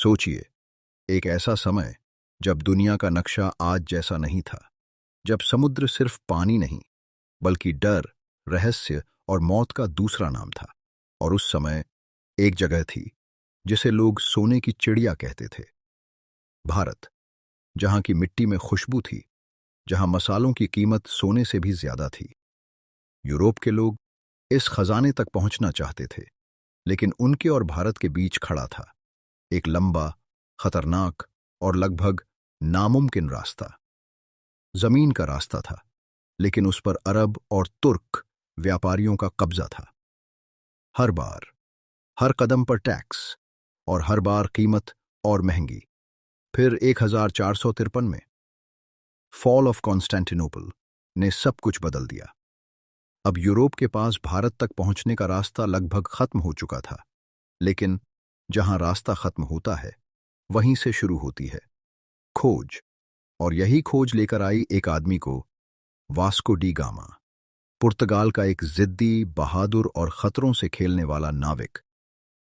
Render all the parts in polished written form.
सोचिए, एक ऐसा समय जब दुनिया का नक्शा आज जैसा नहीं था, जब समुद्र सिर्फ पानी नहीं बल्कि डर, रहस्य और मौत का दूसरा नाम था। और उस समय एक जगह थी जिसे लोग सोने की चिड़िया कहते थे, भारत। जहां की मिट्टी में खुशबू थी, जहां मसालों की कीमत सोने से भी ज्यादा थी। यूरोप के लोग इस खजाने तक पहुंचना चाहते थे, लेकिन उनके और भारत के बीच खड़ा था एक लंबा, खतरनाक और लगभग नामुमकिन रास्ता। जमीन का रास्ता था, लेकिन उस पर अरब और तुर्क व्यापारियों का कब्जा था। हर बार, हर कदम पर टैक्स, और हर बार कीमत और महंगी। फिर 1453 में फॉल ऑफ कॉन्स्टेंटिनोपल ने सब कुछ बदल दिया। अब यूरोप के पास भारत तक पहुंचने का रास्ता लगभग खत्म हो चुका था, लेकिन जहां रास्ता खत्म होता है वहीं से शुरू होती है खोज। और यही खोज लेकर आई एक आदमी को, वास्को डी गामा, पुर्तगाल का एक जिद्दी, बहादुर और खतरों से खेलने वाला नाविक,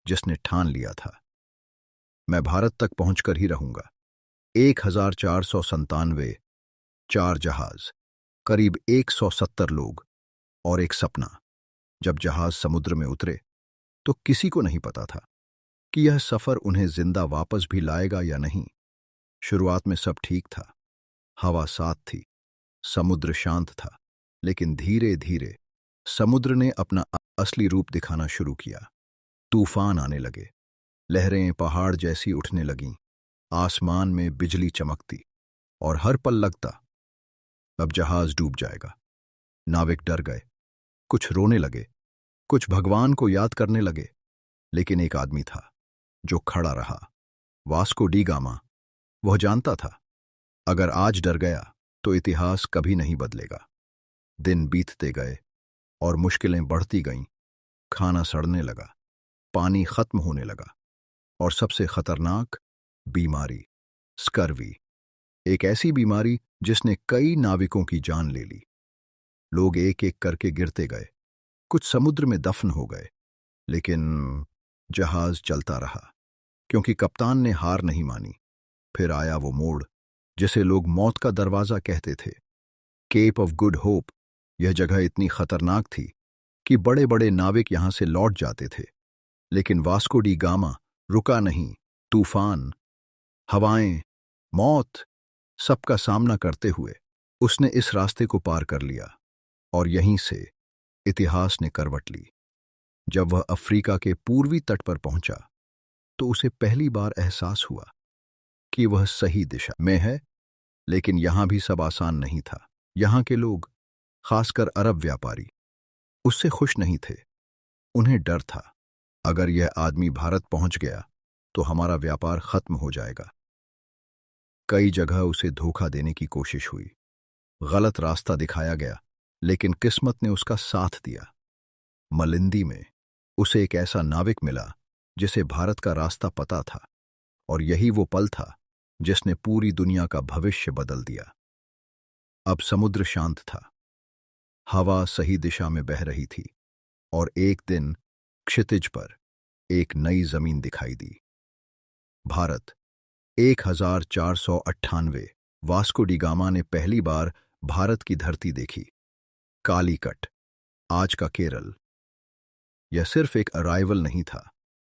जिसने ठान लिया था, मैं भारत तक पहुंचकर ही रहूंगा। 1497, 4 जहाज, करीब 170 लोग और एक सपना। जब जहाज समुद्र में उतरे तो किसी को नहीं पता था कि यह सफर उन्हें जिंदा वापस भी लाएगा या नहीं। शुरुआत में सब ठीक था, हवा साथ थी, समुद्र शांत था, लेकिन धीरे धीरे समुद्र ने अपना असली रूप दिखाना शुरू किया। तूफान आने लगे, लहरें पहाड़ जैसी उठने लगीं, आसमान में बिजली चमकती, और हर पल लगता अब जहाज डूब जाएगा। नाविक डर गए, कुछ रोने लगे, कुछ भगवान को याद करने लगे, लेकिन एक आदमी था जो खड़ा रहा, वास्को डी गामा। वह जानता था, अगर आज डर गया तो इतिहास कभी नहीं बदलेगा। दिन बीतते गए और मुश्किलें बढ़ती गईं। खाना सड़ने लगा, पानी खत्म होने लगा, और सबसे खतरनाक बीमारी, स्कर्वी। एक ऐसी बीमारी जिसने कई नाविकों की जान ले ली। लोग एक एक करके गिरते गए, कुछ समुद्र में दफन हो गए, लेकिन जहाज चलता रहा, क्योंकि कप्तान ने हार नहीं मानी। फिर आया वो मोड़ जिसे लोग मौत का दरवाजा कहते थे, केप ऑफ गुड होप। यह जगह इतनी खतरनाक थी कि बड़े बड़े नाविक यहां से लौट जाते थे, लेकिन वास्को डी गामा रुका नहीं। तूफान, हवाएं, मौत, सबका सामना करते हुए उसने इस रास्ते को पार कर लिया, और यहीं से इतिहास ने करवट ली। जब वह अफ्रीका के पूर्वी तट पर पहुंचा तो उसे पहली बार एहसास हुआ कि वह सही दिशा में है। लेकिन यहां भी सब आसान नहीं था। यहां के लोग, खासकर अरब व्यापारी, उससे खुश नहीं थे। उन्हें डर था, अगर यह आदमी भारत पहुंच गया तो हमारा व्यापार खत्म हो जाएगा। कई जगह उसे धोखा देने की कोशिश हुई, गलत रास्ता दिखाया गया, लेकिन किस्मत ने उसका साथ दिया। मलिंदी में उसे एक ऐसा नाविक मिला जिसे भारत का रास्ता पता था, और यही वो पल था जिसने पूरी दुनिया का भविष्य बदल दिया। अब समुद्र शांत था, हवा सही दिशा में बह रही थी, और एक दिन क्षितिज पर एक नई जमीन दिखाई दी। भारत। 1498, वास्को डी गामा ने पहली बार भारत की धरती देखी। कालीकट, आज का केरल। यह सिर्फ एक अराइवल नहीं था,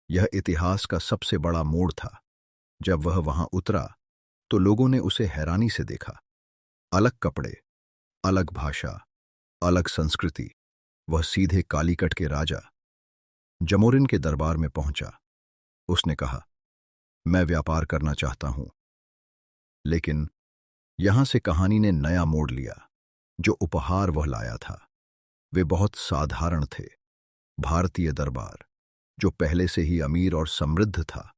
यह इतिहास का सबसे बड़ा मोड़ था। जब वह वहां उतरा तो लोगों ने उसे हैरानी से देखा। अलग कपड़े, अलग भाषा, अलग संस्कृति। वह सीधे कालीकट के राजा जमोरिन के दरबार में पहुंचा। उसने कहा, मैं व्यापार करना चाहता हूं। लेकिन यहां से कहानी ने नया मोड़ लिया। जो उपहार वह लाया था वे बहुत साधारण थे। भारतीय दरबार, जो पहले से ही अमीर और समृद्ध था,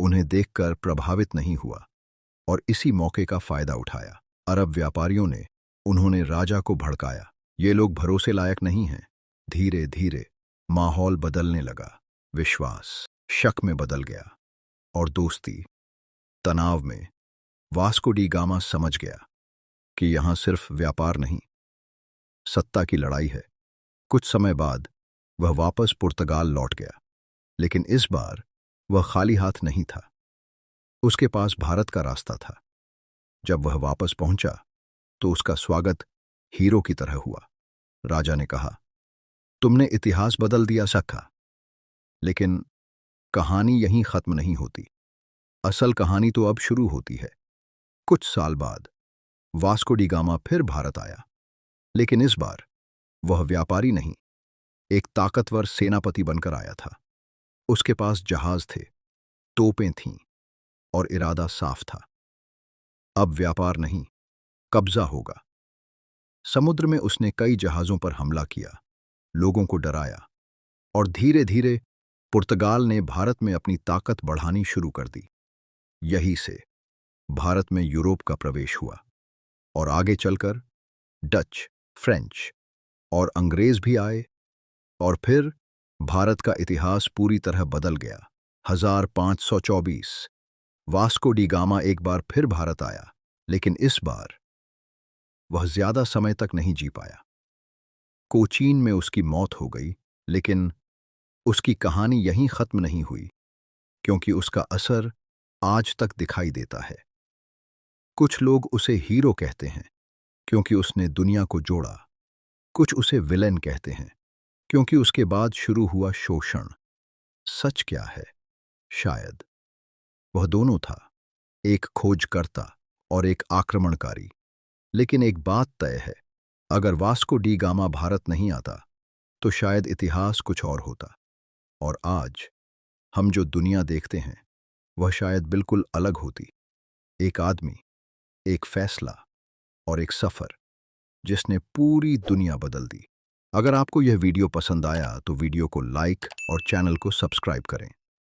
उन्हें देखकर प्रभावित नहीं हुआ और इसी मौके का फायदा उठाया। अरब व्यापारियों ने उन्होंने राजा को भड़काया, ये लोग भरोसे लायक नहीं हैं। धीरे धीरे माहौल बदलने लगा। विश्वास शक में बदल गया, और दोस्ती तनाव में। वास्को डी गामा समझ गया कि यहां सिर्फ व्यापार नहीं, सत्ता की लड़ाई है। कुछ समय बाद वह वापस पुर्तगाल लौट गया, लेकिन इस बार वह खाली हाथ नहीं था। उसके पास भारत का रास्ता था। जब वह वापस पहुंचा तो उसका स्वागत हीरो की तरह हुआ। राजा ने कहा, तुमने इतिहास बदल दिया सखा। लेकिन कहानी यहीं खत्म नहीं होती। असल कहानी तो अब शुरू होती है। कुछ साल बाद वास्को डी गामा फिर भारत आया, लेकिन इस बार वह व्यापारी नहीं, एक ताकतवर सेनापति बनकर आया था। उसके पास जहाज थे, तोपें थीं और इरादा साफ था। अब व्यापार नहीं, कब्जा होगा। समुद्र में उसने कई जहाजों पर हमला किया, लोगों को डराया और धीरे धीरे पुर्तगाल ने भारत में अपनी ताकत बढ़ानी शुरू कर दी। यही से भारत में यूरोप का प्रवेश हुआ और आगे चलकर डच, फ्रेंच और अंग्रेज भी आए और फिर भारत का इतिहास पूरी तरह बदल गया। 1524 वास्को डी गामा एक बार फिर भारत आया, लेकिन इस बार वह ज्यादा समय तक नहीं जी पाया। कोचीन में उसकी मौत हो गई, लेकिन उसकी कहानी यहीं खत्म नहीं हुई, क्योंकि उसका असर आज तक दिखाई देता है। कुछ लोग उसे हीरो कहते हैं क्योंकि उसने दुनिया को जोड़ा, कुछ उसे विलेन कहते हैं क्योंकि उसके बाद शुरू हुआ शोषण। सच क्या है? शायद वह दोनों था, एक खोजकर्ता और एक आक्रमणकारी। लेकिन एक बात तय है, अगर वास्को डी गामा भारत नहीं आता तो शायद इतिहास कुछ और होता। और आज हम जो दुनिया देखते हैं वह शायद बिल्कुल अलग होती। एक आदमी, एक फैसला और एक सफर जिसने पूरी दुनिया बदल दी। अगर आपको यह वीडियो पसंद आया तो वीडियो को लाइक और चैनल को सब्सक्राइब करें।